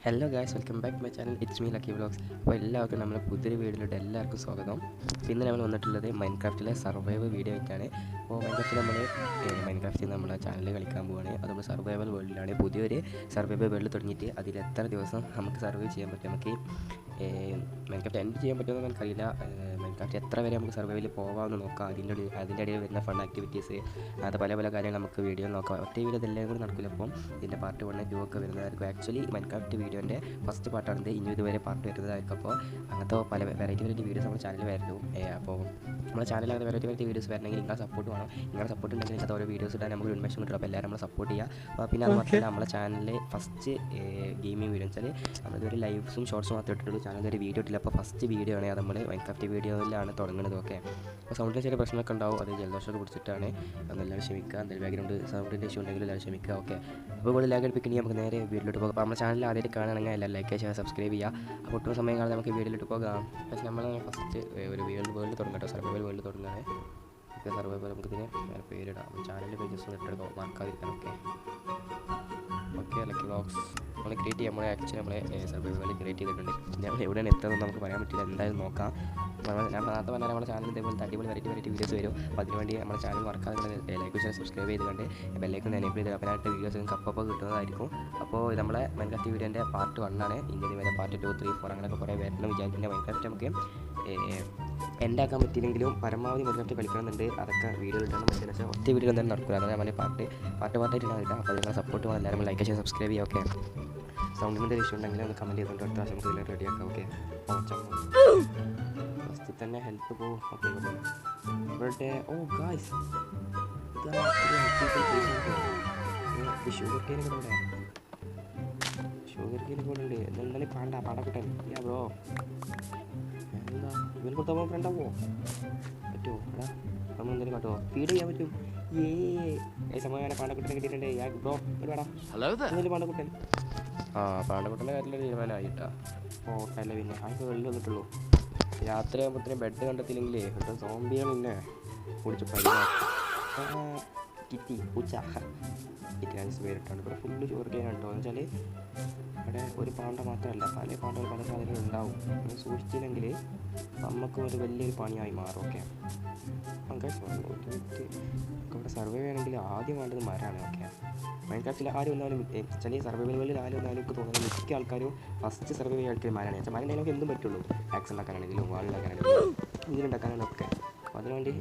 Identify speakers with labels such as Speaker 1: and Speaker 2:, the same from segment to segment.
Speaker 1: Hello guys, welcome back my channel. It's me lucky vlogs. അപ്പോൾ എല്ലാവർക്കും നമ്മുടെ പുതിയൊരു വീഡിയോയിലോട്ട് എല്ലാവർക്കും സ്വാഗതം. പിന്നെ നമ്മൾ വന്നിട്ടുള്ളത് മൈൻക്രാഫ്റ്റിലെ സർവൈവൽ വീഡിയോ ആയിട്ടാണ്. അപ്പോൾ മൈൻക്രാഫ്റ്റിൽ നമ്മുടെ ചാനലിൽ കളിക്കാൻ പോവുകയാണ്. അത് നമ്മൾ സർവൈവൽ വേൾഡിലാണ്. പുതിയൊരു സർവൈവൽ വേൾഡ് തുടങ്ങിയിട്ട് അതിൽ എത്ര ദിവസം നമുക്ക് സർവൈവ് ചെയ്യാൻ പറ്റും, നമുക്ക് മൈൻക്രാഫ്റ്റ് എൻഡ് ചെയ്യാൻ പറ്റുമെന്ന് എനിക്കറിയില്ല. മൈൻക്രാഫ്റ്റ് എത്ര വരെ നമുക്ക് സർവൈവൽ പോകാമെന്ന് നോക്കാം. അതിൻ്റെ ഇടയിൽ വരുന്ന ഫൺ ആക്ടിവിറ്റീസ്, അത് പല കാര്യങ്ങൾ നമുക്ക് വീഡിയോ നോക്കാം. ഒറ്റ വീഡിയോ ഇതെല്ലാം കൂടി നടക്കില്ല. അപ്പം ഇതിൻ്റെ പാർട്ട് 1, 2 ഒക്കെ വരുന്നതായിരിക്കും. ആക്ച്വലി മൈൻക്രാഫ്റ്റ് വീഡിയോൻ്റെ ഫസ്റ്റ് പാർട്ടാണിത്. ഇനി ഇതുവരെ പാർട്ട് വരുന്നതായിരിക്കും. അപ്പോൾ അങ്ങനത്തെ പല വെറൈറ്റി വീഡിയോസ് നമ്മുടെ ചാനലിൽ വരുന്നു. അപ്പോൾ നമ്മുടെ ചാനലിൽ അങ്ങനെ വെറൈറ്റി വീഡിയോസ് വരണമെങ്കിൽ നിങ്ങളുടെ സപ്പോർട്ട് വേണം. നിങ്ങളുടെ സപ്പോർട്ട് ഉണ്ടെങ്കിൽ ഇങ്ങനത്തെ ഓരോ വീഡിയോസ് ഇടാൻ നമുക്ക് ഉന്മേഷം കിട്ടും. അപ്പോൾ എല്ലാവരും നമ്മളെ സപ്പോർട്ട് ചെയ്യുക. അപ്പോൾ പിന്നെ അത് മാത്രമല്ല, നമ്മുടെ ചാനലിൽ ഫസ്റ്റ് ഗെയിമിംഗ് വീഡിയോ വെച്ചാൽ നമ്മളിതൊരു ലൈവ്സും ഷോർട്സും മാത്രമേ ഇട്ടിട്ടുള്ളൂ. ചാനലിൽ ഒരു വീഡിയോ ഇട്ടില്ല. അപ്പോൾ ഫസ്റ്റ് വീഡിയോ ആണ് അത്. നമ്മൾ മൈൻക്രാഫ്റ്റ് വീഡിയോയിലാണ് തുടങ്ങുന്നത്. ഓക്കെ, അപ്പോൾ സൗണ്ടിൽ ചെറിയ പ്രശ്നമൊക്കെ ഉണ്ടാവും. അത് ജലദോഷമൊക്കെ പിടിച്ചിട്ടാണ്. അതെല്ലാവരും ക്ഷമിക്കുക. എന്തെങ്കിലും ബാക്ക്ഗ്രൗണ്ട് സൗണ്ടിൻ്റെ ഇഷ്യൂ ഉണ്ടെങ്കിൽ എല്ലാവരും ക്ഷമിക്കുക. ഓക്കെ, അപ്പോൾ കൂടുതൽ ലാഗ് അടിപ്പിക്കണമെങ്കിൽ നമുക്ക് നേരെ വീഡിയോയിലോട്ട് പോകാം. അപ്പോൾ നമ്മുടെ ചാനൽ ആദ്യമായിട്ട് കാണുകയാണെങ്കിൽ എല്ലാം ലൈക്ക് ചെയ്യുക, സബ്സ്ക്രൈബ് ചെയ്യുക. അപ്പോൾ ഒട്ടും സമയം കാണാതെ നമുക്ക് വീഡിയോയിലോട്ട് പോകാം. പക്ഷേ നമ്മൾ ഫസ്റ്റ് ഒരു വേൾഡ് തുടങ്ങട്ടോ, സർവൈവൽ വേൾഡ് തുടങ്ങുകയാണ്. ഓക്കെ, സർവൈവൽ നമുക്കിതിന് പേരിടാം. ചാനലിൽ പേജസ് ഒന്ന് ഇട്ടെടുക്കാം, മറക്കാതിരിക്കാം. ഓക്കെ, ലക്കി വ്ളോഗ്സ് നമ്മൾ ക്രിയേറ്റ് ചെയ്യാൻ ആക്ച്വലി നമ്മളെ സർവൈവൽ ക്രിയേറ്റ് ചെയ്തിട്ടുണ്ട്. ഞങ്ങൾ എവിടെയാണ് എത്തുന്നതെന്ന് നമുക്ക് പറയാൻ പറ്റില്ല. എന്തായാലും നോക്കാം. ഞാൻ നേരത്തെ പറഞ്ഞാൽ നമ്മുടെ ചാനൽ ഇതേപോലെ അടിപൊളി വെറൈറ്റി വീഡിയോസ് വരും. അപ്പോൾ അതിനുവേണ്ടി നമ്മുടെ ചാനൽ മറക്കാതെ ലൈക്ക് ചെയ്യാൻ, സബ്സ്ക്രൈബ് ചെയ്തുകൊണ്ട് ബെല്ലൈക്കൺ എനേബിൾ ചെയ്ത് അപ്പോൾ ആയിട്ട് വീഡിയോസ് നിങ്ങൾക്ക് അപ്പോൾ കിട്ടുന്നതായിരിക്കും. അപ്പോൾ നമ്മളെ മൈൻക്രാഫ്റ്റ് വീഡിയോൻ്റെ പാർട്ട് 1 ആണ്. ഇനി വരെ പാർട്ട് 2, 3, 4 അങ്ങനെയൊക്കെ കുറേ വരണം വിചാരിക്കുന്ന. മൈൻക്രാഫ്റ്റ് നമുക്ക് എൻഡാക്കാൻ പറ്റിയില്ലെങ്കിലും പരമാവധി മൈൻക്രാഫ്റ്റ് കളിക്കണമെന്നുണ്ട്. അതൊക്കെ വീഡിയോ ഇടണം. പറ്റുന്ന വെച്ചാൽ ഒറ്റ വീഡിയോ എന്തായാലും നടക്കില്ല. അതാണ് നമ്മൾ പാർട്ടായിട്ടാണ് കിട്ടുക. അപ്പോൾ നിങ്ങളുടെ സപ്പോർട്ട് വേണം. എല്ലാവരും ലൈക്ക് ചെയ്യാൻ, സബ്സ്ക്രൈബ് ചെയ്യുക. ഓക്കെ, സൗണ്ടിൻ്റെ ഇഷ്യൂ ഉണ്ടെങ്കിൽ ഒന്ന് കമൻറ്റ് ചെയ്തുകൊണ്ട് അടുത്ത പ്രാവശ്യം നമുക്ക് ഇതിൽ റെഡിയാക്കാം. ഓക്കെ, ഫസ്റ്റ് തന്നെ ഹെൽത്ത് പോകും. ഓക്കെ, ഇവിടെ ഗായ്സ് ഷുഗർ കെയിനൊക്കെ ഇവിടെ, ഷുഗർ കെയിനൊക്കെ ഇവിടെ ഉണ്ട്. എന്തായാലും പാണ്ടക്കുട്ടൻ ബ്രോ, എന്താ ഇവൻ കൊടുത്താൽ ഫ്രണ്ടാവോ? പറ്റുമോ? എടാ നമ്മൾ എന്തെങ്കിലും കാട്ടുമോ? ഫീഡ് ചെയ്യാൻ പറ്റും. സമയം പാണ്ടക്കുട്ടനെ കിട്ടിയിട്ടുണ്ട്. ബ്രോ ഒരുപാടാ എന്തെങ്കിലും പാണ്ടക്കുട്ടൻ. പാണ്ടക്കുട്ടൻ്റെ കാര്യത്തിൽ തീരുമാനമായിട്ടാ. ഓട്ടല്ല പിന്നെ ആയിപ്പോൾ വെള്ളം വന്നിട്ടുള്ളൂ. രാത്രി ആകുമ്പോഴത്തേനും ബെഡ് കണ്ടെത്തിയില്ലെങ്കിലേ ഇവിടെ സോംബികളില്ലേ കുടിച്ച് കിറ്റി പൂച്ച കിറ്റി പേരിട്ടാണ്. ഇവിടെ ഫുള്ള് ചോറ് ചെയ്യാനുണ്ടോ എന്ന് വെച്ചാൽ ഇവിടെ ഒരു പാണ്ട മാത്രമല്ല, പല പാണ്ടകൾ പല സാധനങ്ങളും ഉണ്ടാവും. അത് സൂക്ഷിച്ചില്ലെങ്കിൽ നമുക്കും ഒരു വലിയൊരു പണിയായി മാറും. ഓക്കെ, നമുക്ക് ഇവിടെ സർവൈവ് ചെയ്യണമെങ്കിൽ ആദ്യം വേണ്ടത് മരമാണ്. ഓക്കെ, മൈൻക്രാഫ്റ്റിൽ ആരും വന്നാലും ചില സർവൈവലുകളിൽ ആരും വന്നാലും എനിക്ക് തോന്നുന്നത് മിക്ക ആൾക്കാരും ഫസ്റ്റ് സർവൈവ് ചെയ്യാൻ ആൾക്കാർ മരമാണ്. വെച്ചാൽ മരം നമുക്ക് എന്തും പറ്റുള്ളൂ. ആക്സ് ഉണ്ടാക്കാനാണെങ്കിലും വാളുണ്ടാക്കാനാണെങ്കിലും ഇതിലുണ്ടാക്കാനാണ് ഒക്കെ. അപ്പോൾ അതിനുവേണ്ടി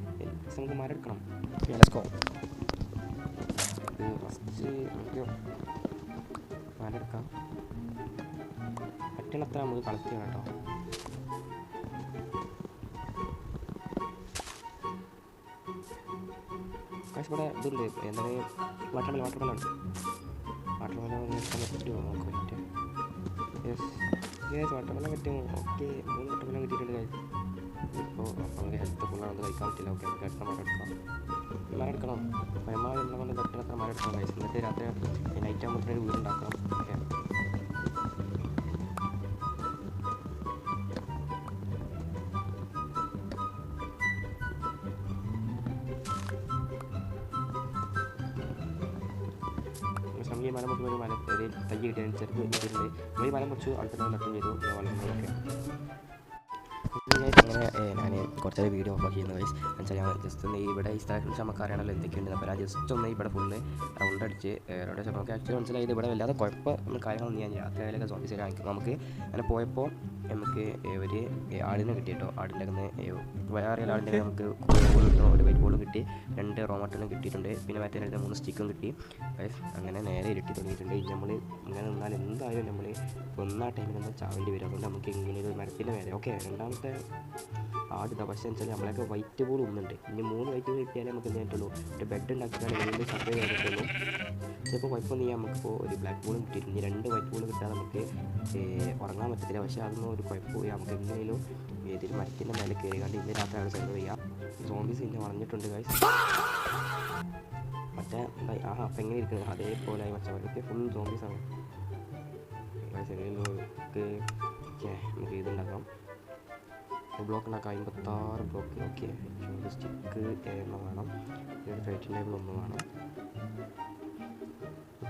Speaker 1: നമുക്ക് മരം എടുക്കണം. Let's go. ഫസ്റ്റ് നമുക്ക് മരം എടുക്കാം. പറ്റണത്ര നമുക്ക് കളക്ട് ചെയ്യണം കേട്ടോ. പക്ഷേ ഇവിടെ ഇതുണ്ട്, എന്താ പറയുക, വാട്ടർമെലൺ എടുക്കാൻ പറ്റുമോ? നോക്കാം. യെസ് വാട്ടർമെലൺ പറ്റുമോ? ഓക്കെ, 3 വാട്ടർമെലൺ കിട്ടിയിട്ടുണ്ട് ഗൈസ്. ഇപ്പോൾ നമുക്ക് ഹെൽത്ത് ഫുള്ളാണെന്ന് കഴിക്കാൻ പറ്റില്ല. ഓക്കെ, നമുക്ക് എത്ര മരം എടുക്കണം. പരമാവധി നമ്മളെ കൊണ്ട് പറ്റുന്നത്ര മരം എടുക്കണം ഗൈസ്. എന്നിട്ട് രാത്രി നൈറ്റ് ആകുമ്പോഴത്തേക്ക് വീടുണ്ടാക്കണം. ഓക്കെ, ഈ മരം മുറിച്ച് ഒരു മരം ഒരു തൈ കിട്ടിയാൽ ചെറുത് ഇതിട്ടുണ്ട്. നമ്മൾ ഈ മരം മുറിച്ച് അടുത്ത നട്ടും ചെയ്തു വളർന്നതൊക്കെ. അങ്ങനെ ഞാൻ കുറച്ചേരം വീഡിയോ ഓഫ് ചെയ്യുന്ന വയസ്സ് എന്നുവെച്ചാൽ ഞാൻ ജസ്റ്റ് ഒന്ന് ഇവിടെ ഈ സ്ഥലത്തെ കുറിച്ച് നമുക്ക് അറിയണമല്ലോ എന്തൊക്കെയുണ്ട്. അപ്പോൾ ഞാൻ ജസ്റ്റ് ഒന്ന് ഇവിടെ ഫുള്ള് റൗണ്ട് അടിച്ച് നമുക്ക് ആക്ച്വലി മനസ്സിലായത് ഇവിടെ വല്ലാതെ കുഴപ്പമൊന്നും കാര്യങ്ങളൊന്നും ഞാൻ രാത്രിയിലൊക്കെ സോഫീസിൽ കാണിക്കും. നമുക്ക് അങ്ങനെ പോയപ്പോൾ നമുക്ക് ഒരു ആടിനെ കിട്ടി കേട്ടോ. ആടിൻ്റെ വേറെ ആടിൻ്റെ നമുക്ക് ബോൾ കിട്ടും, ഒരു വൈറ്റ് ബോളും കിട്ടി, 2 റോമട്ടനും കിട്ടിയിട്ടുണ്ട്. പിന്നെ മറ്റേ 3 സ്റ്റിക്കും കിട്ടി. അങ്ങനെ നേരെ ഇരുട്ടി തുടങ്ങിയിട്ടുണ്ട്. ഇനി നമ്മൾ ഇങ്ങനെ നിന്നാൽ എന്തായാലും നമ്മൾ ഒന്നാ ടൈമിൽ നമ്മൾ ചാവേണ്ടി വരും. അതുകൊണ്ട് നമുക്ക് ഇങ്ങനെ ഒരു മരത്തിൻ്റെ മേലെ. ഓക്കെ, രണ്ടാമത്തെ ആടിതാ. പക്ഷേ എന്ന് വെച്ചാൽ നമ്മളൊക്കെ വൈറ്റ് ബോൾ ഒന്നുണ്ട്. ഇനി 3 വൈറ്റ് ബോൾ കിട്ടിയാലേ നമുക്ക് എന്ത് പറ്റുള്ളൂ, ഒരു ബെഡ് ഉണ്ടാക്കിയാൽ വീണ്ടും സർവേ ചെയ്യാൻ പറ്റുള്ളൂ. ചിലപ്പോൾ കുഴപ്പമൊന്നും ചെയ്യാൻ നമുക്കിപ്പോൾ ഒരു ബ്ലാക്ക് ബോളും കിട്ടിയിട്ടുണ്ട്. 2 വൈറ്റ് ബോൾ കിട്ടാതെ നമുക്ക് ഉറങ്ങാൻ പറ്റത്തില്ല. പക്ഷേ അതൊന്നും ഒരു കുഴപ്പമില്ല. നമുക്ക് എങ്ങനെയും ഏതൊരു മരത്തിൻ്റെ മേലെ കയറിക്കാണ്ട് ഇന്ന് രാത്രിയാണ് സർവേ ചെയ്യാം. സോംബീസ് ഇന്നെ വളഞ്ഞിട്ടുണ്ട് ഗൈസ്. മറ്റേ അപ്പം എങ്ങനെ ഇരിക്കുന്നത് അതേപോലെ മറ്റവർക്ക് ഫുൾ സോംബീസാണ്. നമുക്ക് ഇതുണ്ടാക്കാം, ബ്ലോക്ക് ഉണ്ടാക്കാം. 56 ബ്ലോക്ക്. ഓക്കെ, സ്റ്റിക്ക് 1 വേണം, ക്രിയേറ്റിംഗ് ടേബിൾ 1 വേണം.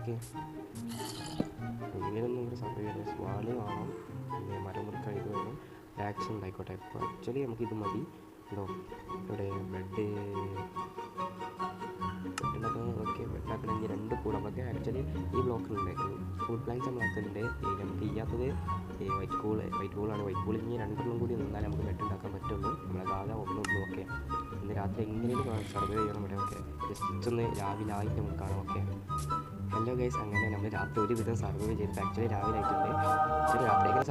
Speaker 1: ഓക്കെ ഇങ്ങനെയൊന്നും ഒരു സർവൈവ് വാള് കാണാം, പിന്നെ മരമുറിക്ക ഇത് വേണം, ആക്ഷൻ ഉണ്ടായിക്കോട്ടെ. ഇപ്പോൾ ആക്ച്വലി നമുക്കിത് മതി. എന്തോ ഇവിടെ ബെഡ് ഓക്കെ ബെഡാക്കണമെങ്കിൽ 2 കൂടെ നമുക്ക് ആക്ച്വലി ഈ ബ്ലോക്കിലുണ്ട് ഫുഡ് പ്ലാൻസ് നമ്മളാക്കുന്നുണ്ട്. നമുക്ക് ചെയ്യാത്തത് വൈറ്റ് കൂളാണ്. വൈറ്റ് കൂൾ ഇനി 2 കൂടി നിന്നാൽ നമുക്ക് ബെഡ് ഉണ്ടാക്കാൻ പറ്റുള്ളൂ. നമ്മളതാകെ ഒന്നുള്ളൂ. ഓക്കെ ഇന്ന് രാത്രി എങ്ങനെയും സർവൈവ് ചെയ്യണം ഇവിടെ. ഓക്കെ ജസ്റ്റ് ഒന്ന് രാവിലെ ആയിട്ട് നമുക്ക് കാണാം. ഓക്കെ ഹലോ ഗൈസ്, അങ്ങനെ നമ്മൾ രാത്രി ഒരുവിധം സർവൈവ് ചെയ്തിട്ട് ആക്ച്വലി രാവിലെ ആയിട്ടുണ്ട്. ആക്ച്വലി രാത്രി എങ്ങനെ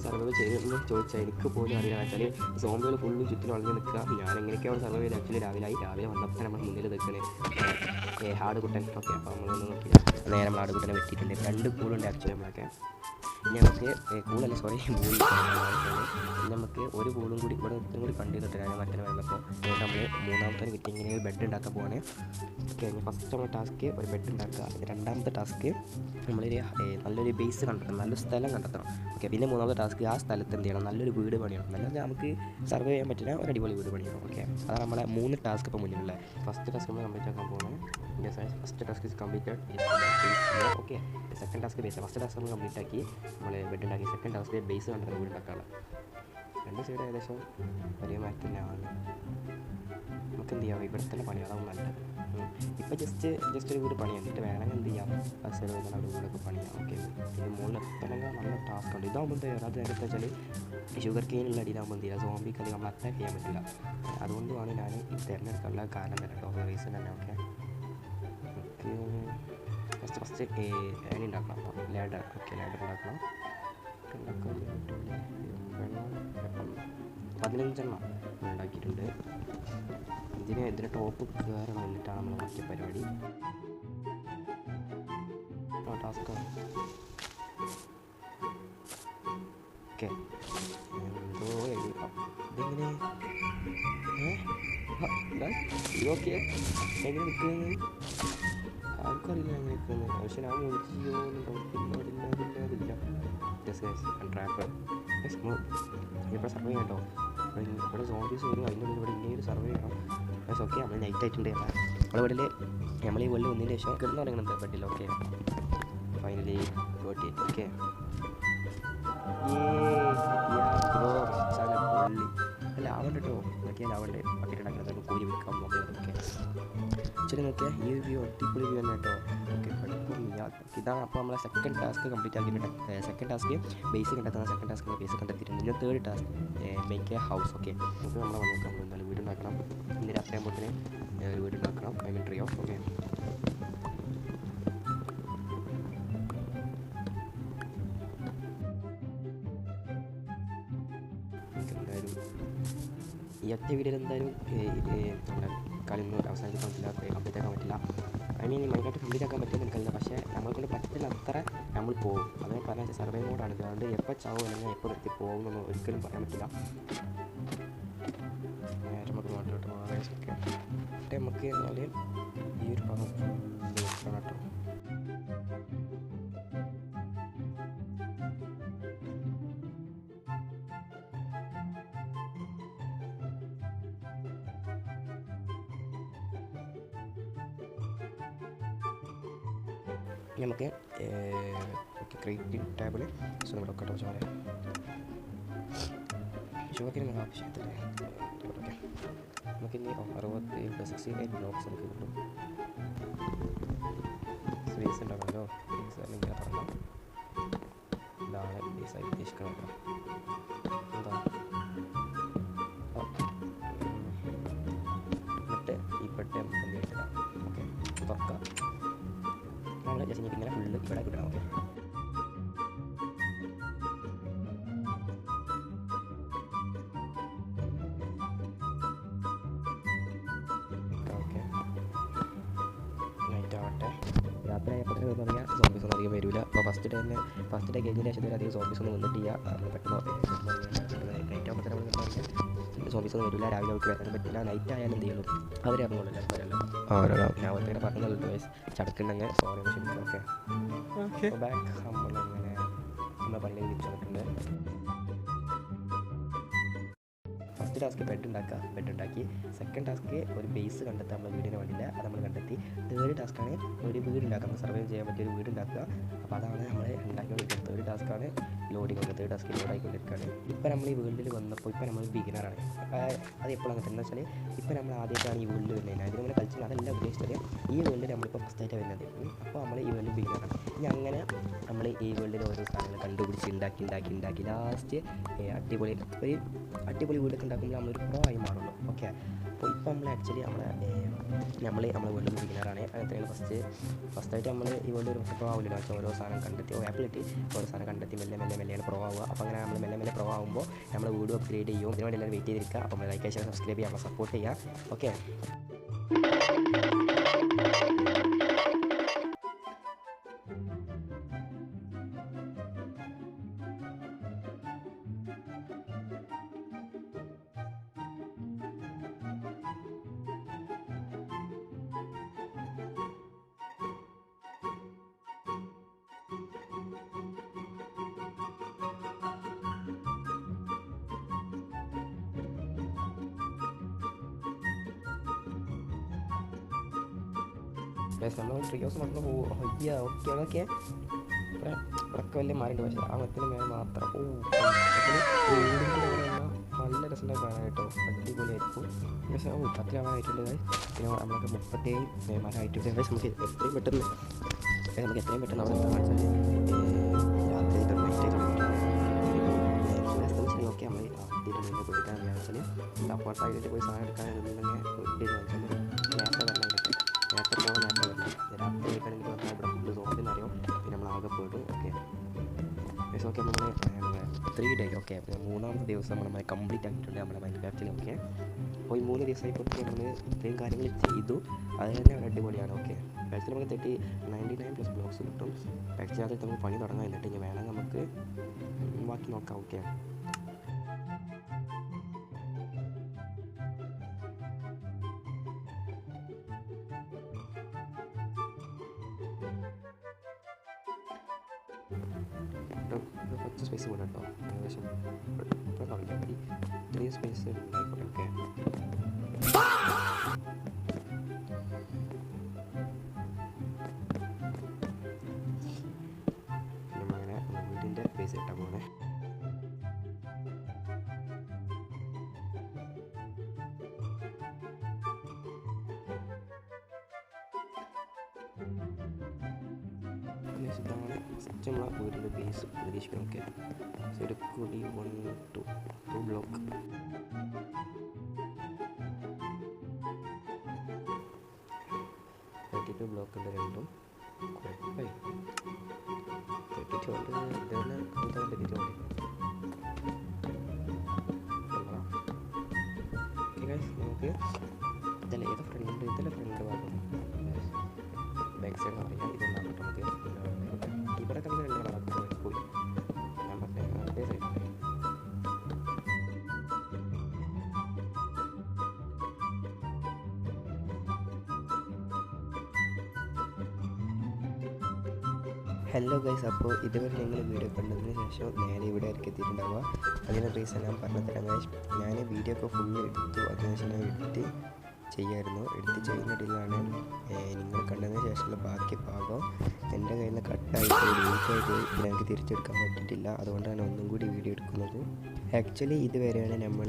Speaker 1: സർവൈവ് ചെയ്തതെന്ന് ചോദിച്ചാൽ എനിക്ക് പോലും അറിയാം. വെച്ചാൽ സോംബികൾ ഫുള്ളും ചുറ്റിനും വളഞ്ഞ് നിൽക്കുക. ഞാൻ എങ്ങനെയൊക്കെയാണ് സർവൈവ് ചെയ്ത് ആക്ച്വലി രാവിലെ വന്നപ്പോൾ നമ്മൾ മുന്നിൽ നിൽക്കുന്നത് ഹാർഡ് കുട്ടൻ. ഓക്കെ അപ്പോൾ നമ്മളൊന്നും നോക്കില്ല, നേരെ നമ്മൾ ഹാർഡ് കുട്ടനെ വെട്ടിയിട്ടുണ്ട്. 2 കൂളുണ്ട് ആക്ച്വലി നമ്മളൊക്കെ. ഇനി നമുക്ക് കൂളല്ല സോറി മൂന്ന് പിന്നെ നമുക്ക് ഒരു കൂളും കൂടി ഇവിടെ ഒത്തിരി കൂടി കണ്ടു ചെയ്തിട്ട് ഞാൻ മറ്റേ വന്നപ്പോൾ അതുകൊണ്ട് നമ്മൾ 3ാമത്തെ കിട്ടി ഇങ്ങനെ ഒരു ബെഡ് ഉണ്ടാക്കാൻ പോവാണ്. ഓക്കെ ഇനി ഫസ്റ്റ് നമ്മൾ ടാസ്ക് ഒരു ബെഡ് ഉണ്ടാക്കുക. 2ാമത്തെ ടാസ്ക് നമ്മളൊരു നല്ലൊരു ബേസ് കണ്ടെത്തണം, നല്ലൊരു സ്ഥലം കണ്ടെത്തണം. ഓക്കെ പിന്നെ 3ാമത്തെ ടാസ്ക് ആ സ്ഥലത്ത് എന്ത് ചെയ്യണം, നല്ലൊരു വീട് പണിയണം. നല്ലത് നമുക്ക് സർവൈവ് ചെയ്യാൻ പറ്റുന്ന ഒരു അടിപൊളി വീട് പണിയണം. ഓക്കെ അതാണ് നമ്മളെ 3 ടാസ്ക് ഇപ്പോൾ മുന്നിലുള്ളത്. ഫസ്റ്റ് ടാസ്ക് നമ്മൾ കംപ്ലീറ്റ് ആക്കാൻ പോകുന്നത്. First task is completed. Okay second task base. First task നമ്മൾ കംപ്ലീറ്റ് ആക്കി നമ്മൾ ബെഡ് ഉണ്ടാക്കി. സെക്കൻഡ് ടാസ്ക് ബേസ് കണ്ടിട്ട് വീട് ഉണ്ടാക്കാനുള്ള 2 സൈഡ് ഏകദേശം ഒരേ മാറ്റി തന്നെയാണ്. നമുക്ക് എന്ത് ചെയ്യാം, ഇവിടെ തന്നെ പണിയാതാവും നല്ലത്. ഇപ്പോൾ ജസ്റ്റ് ഒരു വീട് പണിയാം, എന്നിട്ട് വേണമെങ്കിൽ എന്ത് ചെയ്യാം ആ സൈഡ് വരുന്ന ഒരു വീടൊക്കെ പണിയാം. ഓക്കെ ഇത് 3 എത്തണമെങ്കിൽ നല്ല ടാസ്ക് ഉണ്ട്. ഇതാകുമ്പോൾ എന്താ ചെയ്യുക, അത് നേരത്തെ വെച്ചാൽ ഷുഗർ കെയിനുള്ള അടിയിലാകുമ്പോൾ എന്ത് ചെയ്യുക, സോംബിക്ക് അത് നമ്മൾ അറ്റാക്ക് ചെയ്യാൻ പറ്റില്ല. അതുകൊണ്ടാണ് ഞാൻ ഇത് തിരഞ്ഞെടുക്കാനുള്ള കാരണം തന്നെ കേട്ടോ, റീസൺ തന്നെ. ഓക്കെ ഫസ്റ്റ് ഏണി ഉണ്ടാക്കണം. ലാഡർ. ഓക്കെ ലാഡർ ഉണ്ടാക്കണം. 15 ഉണ്ടാക്കിയിട്ടുണ്ട്. ഇതിന് ടോപ്പ് കയറണം, എന്നിട്ടാണ് നമ്മൾ ബാക്കി പരിപാടി. ടാസ്ക് ഓക്കെ എന്തോ ഇതെങ്ങനെ ഓക്കെ എങ്ങനെ നിൽക്കുന്നത് ആർക്കും അറിയില്ല എങ്ങനെ നിൽക്കുന്നത്. പക്ഷെ ഞാൻ അതില്ല ട്രാപ്പ് ഇപ്പോൾ സർവൈവ് കേട്ടോ. ഇവിടെ സോംബീസ് വരും, അതിൻ്റെ ഉള്ളിൽ ഇവിടെ ഇങ്ങനെ ഒരു സർവൈവ് ചെയ്യണം. പക്ഷേ ഓക്കെ നമ്മൾ നൈറ്റ് ആയിട്ടുണ്ട്. നമ്മളെ വീട്ടിൽ നമ്മൾ ഈ വെള്ളം ഒന്നിന് ശേഷം കിടന്നു തുടങ്ങുന്നുണ്ട് ബെഡിൽ. Okay finally got it. Okay പൊള്ളി അല്ല ആവണ്ട കേട്ടോ. നോക്കിയാൽ ആവണ്ടേ ബക്കറ്റ് ഉണ്ടാക്കുന്നത് നമുക്ക് കോരി വെക്കാം. ഓക്കെ ഓക്കെ ശരി നോക്കിയാൽ ഈ ഒരു വ്യൂ അടിപൊളി വ്യൂ തന്നെ കേട്ടോ. ഓക്കെ ഇതാണ് അപ്പോൾ നമ്മളെ സെക്കൻഡ് ടാസ്ക് കംപ്ലീറ്റ് ആക്കിയിട്ടുണ്ട്. സെക്കൻഡ് ടാസ്ക് ബേസ് കണ്ടെത്തുന്ന സെക്കൻഡ് ടാസ്ക് ബേസ് കണ്ടെത്തിയിട്ടുണ്ട്. ഇനി 3rd task make A house. Okay നമുക്ക് നമ്മളെ വന്ന് നോക്കാം. എന്തായാലും വീട് ഉണ്ടാക്കണം. ഇന്ന് രാത്രി ആകുമ്പോഴത്തേന് ഒരു വീട് ഉണ്ടാക്കണം. I mean tree of. Okay എന്തായാലും ഈ ഒറ്റ വീഡിയോയിൽ എന്തായാലും നമ്മുടെ കളിയൊന്നും അവസാനിക്കാൻ പറ്റില്ല, കംപ്ലീറ്റ് ആക്കാൻ പറ്റില്ല. ഐ മീൻ മൈനായിട്ട് കംപ്ലീറ്റ് ആക്കാൻ പറ്റുമെന്ന് എനിക്കറിയില്ല. പക്ഷേ നമ്മളെക്കൊണ്ട് പറ്റില്ല അത്ര നമ്മൾ പോകും. അതേ പറഞ്ഞാൽ സർവൈവ് മോഡാണ്. അതുകൊണ്ട് എപ്പോൾ ചാവും അല്ലെങ്കിൽ എപ്പോൾ നിർത്തി പോകുമെന്നൊന്നും ഒരിക്കലും പറയാൻ പറ്റില്ല. നമുക്ക് നാട്ടിലോട്ട് പോകാം. ഓക്കെ നമുക്ക് എന്നാൽ ഈ ഒരു ഭാഗം കേട്ടോ. നമുക്ക് ക്രിയേറ്റീവ് ടാബിൽ സോ നമ്മുടെ ഒക്കെ ചോര ഷോക്കിന് നമുക്ക് ആവശ്യത്തില്ലേ. ഓക്കെ നമുക്കിനി 68 ബ്ലോക്സ് നമുക്ക് കിട്ടും. സ്പേസ് ഉണ്ടാകുമല്ലോ, സ്പേസ് അല്ലെങ്കിൽ തുടങ്ങാം. ഇതാണ് സ്പേസ് ആയി ഉദ്ദേശിക്കുന്നത്. എന്താ എന്നിട്ട് ഈ പെട്ടി നമുക്ക് എന്ത് ചെയ്തിടാം. ഓക്കെ തുറക്കാം. നമ്മൾ ജസ്റ്റ് ഇങ്ങനെ ഫുള്ള് ഇവിടെ കിട്ടണം. ഓക്കെ ഓക്കെ നൈറ്റ് ആവട്ടെ. രാത്രി ആയപ്പോൾ എന്ന് പറഞ്ഞാൽ സോംബീസ് ഒന്നും അധികം വരില്ല. അപ്പോൾ ഫസ്റ്റ് ഡേ കഴിഞ്ഞതിന് ശേഷം അധികം സോംബീസ് ഒന്നും വന്നിട്ടില്ല. നമ്മൾ പെട്ടെന്ന് നൈറ്റ് ആകുമ്പോൾ നമ്മൾ പറഞ്ഞാൽ സോംബീസ് ഒന്നും വരില്ല. രാവിലെ അവർക്ക് വരാൻ പറ്റില്ല. നൈറ്റ് ആയാലും എന്ത് ചെയ്യുള്ളൂ അവർ ഇറങ്ങുള്ളൂ. ഞാൻ ഒത്തിരി പറഞ്ഞുള്ളൂ ചടക്കുണ്ടെങ്കിൽ സോറി ക്ഷമിക്കും. ഓക്കെ ബാക്ക് നമ്മളങ്ങനെ നമ്മുടെ പള്ളിയിൽ തിരിച്ചു വന്നിട്ടുണ്ട്. ഫസ്റ്റ് ഫസ്റ്റ് ടാസ്ക് ബെഡ് ഉണ്ടാക്കി. സെക്കൻഡ് ടാസ്ക് ഒരു ബേസ് കണ്ടെത്തുക, നമ്മൾ വീടിന് വേണ്ടിയില്ല, അത് നമ്മൾ കണ്ടെത്തി. തേർഡ് ടാസ്ക്കാണ് ഒരു വീട് ഉണ്ടാക്കുക, നമ്മൾ സർവൈവ് ചെയ്യാൻ പറ്റിയ ഒരു വീട് ഉണ്ടാക്കുക. അപ്പോൾ അതാണ് നമ്മൾ ഉണ്ടാക്കിക്കൊണ്ടിരിക്കുന്നത്. തേർഡ് ടാസ്ക്കാണ് ലോഡിങ്. തേർഡ് ടാസ്ക് ലോഡായിക്കൊണ്ടിരിക്കുകയാണ്. ഇപ്പോൾ നമ്മൾ ഈ വേൾഡിൽ വന്നപ്പോൾ ഇപ്പോൾ നമ്മൾ ബിഗിനറാണ്. അത് എപ്പോഴും അങ്ങനെ എന്താ വെച്ചാൽ ഇപ്പോൾ നമ്മൾ ആദ്യമായിട്ടാണ് ഈ വേൾഡിൽ വരുന്നത്. അതിനിങ്ങനെ കളിച്ചത് അതല്ല ഉദ്ദേശിച്ചത്. ഈ വേൾഡിൽ നമ്മളിപ്പോൾ ഫസ്റ്റായിട്ടാണ് വരുന്നത്. അപ്പോൾ നമ്മൾ ഈ വേൾഡിൽ ബിഗിനറാണ്. ഇനി അങ്ങനെ നമ്മൾ ഈ വേൾഡിൽ ഓരോ സാധനങ്ങൾ കണ്ടുപിടിച്ച് ഉണ്ടാക്കി ലാസ്റ്റ് അടിപൊളി വീടൊക്കെ ഉണ്ടാക്കുമ്പോൾ നമ്മളൊരു പ്രോ ആയി മാറുള്ളൂ. ഓക്കെ, അപ്പോൾ ഇപ്പോൾ നമ്മൾ ആക്ച്വലി നമ്മളെ വേൾഡിൽ ബിഗിനറാണ്. അങ്ങനത്തെയാണ് ഫസ്റ്റായിട്ട് നമ്മൾ ഈ വേൾഡ് ഒരു പ്രോ ആവില്ല. വെച്ചാൽ ഓരോ സാധനം കണ്ടെത്തി ആപ്പിലിട്ട് ഓരോ സാധനം കണ്ടെത്തി മെല്ലെയാണ് പ്രോ ആവുക. അപ്പോൾ അങ്ങനെ നമ്മൾ മെല്ലെ പ്രോ ആകുമ്പോൾ നമ്മൾ വീട് അപ്ഗ്രേഡ് ചെയ്യും. ഇതിനുവേണ്ടി എല്ലാവരും വെയിറ്റ് ചെയ്തിരിക്കുക. അപ്പോൾ ലൈക്ക് ഷെയർ സബ്സ്ക്രൈബ് ചെയ്യുക, സപ്പോർട്ട് ചെയ്യുക. ഓക്കെ, നമ്മൾ ട്രിയോസ് മാത്രം പോകും. ഓക്കെ ഇവിടെയൊക്കെ വലിയ മാറിണ്ട്. പക്ഷേ ആ മരത്തിന് മേലെ മാത്രം നല്ല രസമുണ്ടായി കാണാനായിട്ടോ, അടിപൊളിയായിരിക്കും. പക്ഷേ അത്രയാവാനായിട്ടുണ്ട്. പിന്നെ നമ്മളൊക്കെ 37 മരമായിട്ടുണ്ട്. പക്ഷേ നമുക്ക് എത്രയും പെട്ടെന്ന് അവിടെ എത്താൻ വെച്ചാൽ രാത്രി ഓക്കെ നമ്മൾ രാത്രി കൊടുക്കാന്ന് വെച്ചാൽ അപ്പോൾ സൈഡിൽ പോയി സാധനം എടുക്കാനുണ്ടെങ്കിൽ നേരത്തെ പോകാൻ രാത്രി ആയിക്കാണെങ്കിൽ പറഞ്ഞാൽ ഇവിടെ ഫുഡ് സോഫിന്ന് അറിയാം. പിന്നെ നമ്മൾ ആകെ പോയിട്ടു. ഓക്കെ ഓക്കെ നമ്മൾ 3 ഡേ ഓക്കെ മൂന്നാമത്തെ ദിവസം നമ്മൾ കംപ്ലീറ്റ് ആക്കിയിട്ടുണ്ട് നമ്മുടെ മൈൻക്രാഫ്റ്റിൽ. ഓക്കെ അപ്പോൾ ഈ 3 ദിവസമായിപ്പോൾ നമ്മൾ ഇത്രയും കാര്യങ്ങൾ ചെയ്തു. അത് തന്നെ അടിപൊളിയാണ്. ഓക്കെ ആക്ച്വലി നമുക്ക് 99+ ബ്ലോക്സ് കിട്ടും. ആക്ച്വലി അത് നമുക്ക് പണി തുടങ്ങാൻ എന്നിട്ട് ഇനി വേണമെങ്കിൽ നമുക്ക് ബാക്കി നോക്കാം. ഓക്കെ കുറച്ച് സ്പേസ് കൂടെ കേട്ടോ, ഏകദേശം ഇപ്പം തുടങ്ങിയാൽ മതി. 3 സ്പേസ് ഉണ്ടായിക്കോട്ടെ. ഓക്കെ നമ്മളങ്ങനെ വീടിൻ്റെ ബേസ് ഇട്ടാൻ പോകണേ. ഇതാണ് ഫസ്റ്റ് നമ്മളെ വീടിൻ്റെ ബേസ് പ്രതീക്ഷിക്കണം. ഓക്കെ സൈഡ് കൂടി 1 to 2 ബ്ലോക്ക്. ബ്ലോക്കുണ്ട് രണ്ടും. കുഴപ്പമായി 32 ഉണ്ട്. ഇതാണ് 32. നമുക്ക് ഇതിൽ ഏത് ഫ്രണ്ട് ഭാഗം ബാക്ക് സൈഡ് പറയാം. ഇതൊന്നാകട്ടെ നമുക്ക് ഇവിടെ കണ്ട് 2 കളർ പോയി. ഞാൻ പറഞ്ഞ അതേ സൈഡ് ഹലോ ഗൈസ്, അപ്പോൾ ഇതുവരെ നിങ്ങൾ വീഡിയോ കണ്ടതിന് ശേഷം നേരെ ഇവിടെ ആയിരിക്കും എത്തിയിട്ടുണ്ടാവുക. അതിന് റീസൺ ഞാൻ പറഞ്ഞുതരാം ഗൈസ്. ഞാൻ വീഡിയോ ഒക്കെ ഫുള്ള് എടുത്തു. അതിനുശേഷം ഞാൻ എഡിറ്റ് ചെയ്യുന്നിടയിലാണ് നിങ്ങൾ കണ്ടതിന് ശേഷമുള്ള ബാക്കി ഭാഗം എൻ്റെ കയ്യിൽ നിന്ന് കട്ടായിട്ട് ലീക്കായിട്ട് എനിക്ക് തിരിച്ചെടുക്കാൻ പറ്റിയിട്ടില്ല. അതുകൊണ്ടാണ് ഒന്നും കൂടി വീഡിയോ എടുക്കുന്നത്. ആക്ച്വലി ഇതുവരെയാണ് നമ്മൾ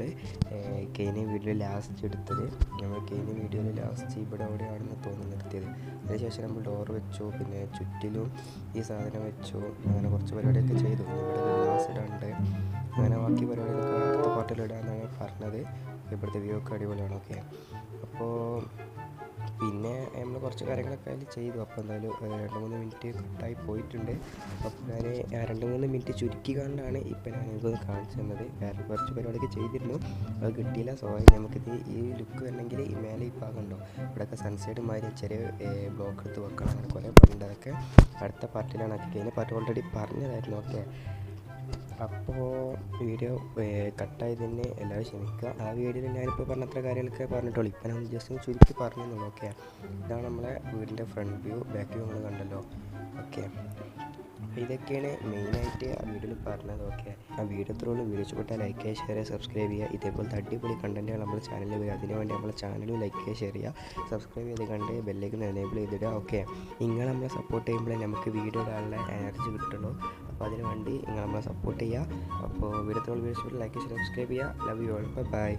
Speaker 1: കെയിനി വീഡിയോ ലാസ്റ്റ് എടുത്തത്. നമ്മൾ കെയിനി വീഡിയോയിൽ ലാസ്റ്റ് ഇവിടെ എവിടെയാണെന്ന് തോന്നുന്നു നിർത്തിയത്. അതിനുശേഷം നമ്മൾ ഡോർ വെച്ചു, പിന്നെ ചുറ്റിലും ഈ സാധനം വെച്ചു, അങ്ങനെ കുറച്ച് പരിപാടിയൊക്കെ ചെയ്തു. ഇവിടെ ഗ്ലാസ് ഇടാണ്ട് അങ്ങനെ ബാക്കി പരിപാടികളൊക്കെ അടുത്ത പാട്ടിലിടാന്നാണ് പറഞ്ഞത്. ഇവിടുത്തെ വ്യൂ ഒക്കെ അടിപൊളിയാണ്. ഓക്കെ അപ്പോൾ പിന്നെ നമ്മൾ കുറച്ച് കാര്യങ്ങളൊക്കെ അതിൽ ചെയ്തു. അപ്പോൾ എന്തായാലും 2-3 മിനിറ്റ് കട്ടായി പോയിട്ടുണ്ട്. അപ്പോൾ ഞാൻ 2-3 മിനിറ്റ് ചുരുക്കി കണ്ടാണ് ഇപ്പോൾ ഞാൻ എനിക്കൊന്ന് കാണിച്ചു തന്നത്. വേറെ കുറച്ച് പരിപാടിയൊക്കെ ചെയ്തിരുന്നു, അത് കിട്ടിയില്ല. സോ നമുക്കിത് ഈ ലുക്ക് വരണമെങ്കിൽ ഈ മേലെ ഈ ഭാഗം ഉണ്ടോ ഇവിടെയൊക്കെ സൺസൈഡ് മാതിരി ചെറിയ ബ്ലോക്ക് എടുത്ത് വെക്കണം. അങ്ങനെ കുറേ പണ്ട് അതൊക്കെ അടുത്ത പാർട്ടിലാണ് ആക്കി. കഴിഞ്ഞ പാർട്ടി ഓൾറെഡി പറഞ്ഞതായിരുന്നു. ഓക്കെ അപ്പോൾ വീഡിയോ കട്ടായതിന് എല്ലാവരും ക്ഷമിക്കുക. ആ വീഡിയോയിൽ ഞാനിപ്പോൾ പറഞ്ഞത്ര കാര്യങ്ങളൊക്കെ പറഞ്ഞിട്ടുള്ളൂ. ഇപ്പം ഞാൻ ജസ്റ്റ് ചുരുക്കി പറഞ്ഞെന്നുള്ളൂ. ഓക്കെ ഇതാണ് നമ്മളെ വീടിൻ്റെ ഫ്രണ്ട് വ്യൂ. ബാക്ക് വ്യൂ നമ്മൾ കണ്ടല്ലോ. ഓക്കെ അപ്പോൾ ഇതൊക്കെയാണ് മെയിനായിട്ട് ആ വീഡിയോയിൽ പറഞ്ഞത്. ഓക്കെ, ആ വീഡിയോ ഇത്രയുള്ളൂ. വീഡിയോ ഇഷ്ടപ്പെട്ടാൽ ലൈക്ക് ചെയ്യുക, ഷെയർ ചെയ്യുക, സബ്സ്ക്രൈബ് ചെയ്യുക. ഇതേപോലത്തെ അടിപൊളി കണ്ടൻറ്റുകൾ നമ്മുടെ ചാനലിൽ വരും. അതിനുവേണ്ടി നമ്മുടെ ചാനലും ലൈക്ക് ചെയ്യുക, ഷെയർ ചെയ്യുക, സബ്സ്ക്രൈബ് ചെയ്ത് കണ്ട് ബെല്ലേക്ക് എനേബിൾ ചെയ്തിടുക. ഓക്കെ, നിങ്ങൾ നമ്മളെ സപ്പോർട്ട് ചെയ്യുമ്പോഴേ നമുക്ക് വീഡിയോ ഇടാനുള്ള എനർജി കിട്ടുള്ളൂ. അപ്പോൾ അതിന് വേണ്ടി നിങ്ങൾ നമ്മളെ സപ്പോർട്ട് ചെയ്യുക. അപ്പോൾ വീഡിയോ ഇഷ്ടപ്പെട്ടാൽ ലൈക്ക് ചെയ്യുക, സബ്സ്ക്രൈബ് ചെയ്യുക. Love you all. ബൈ.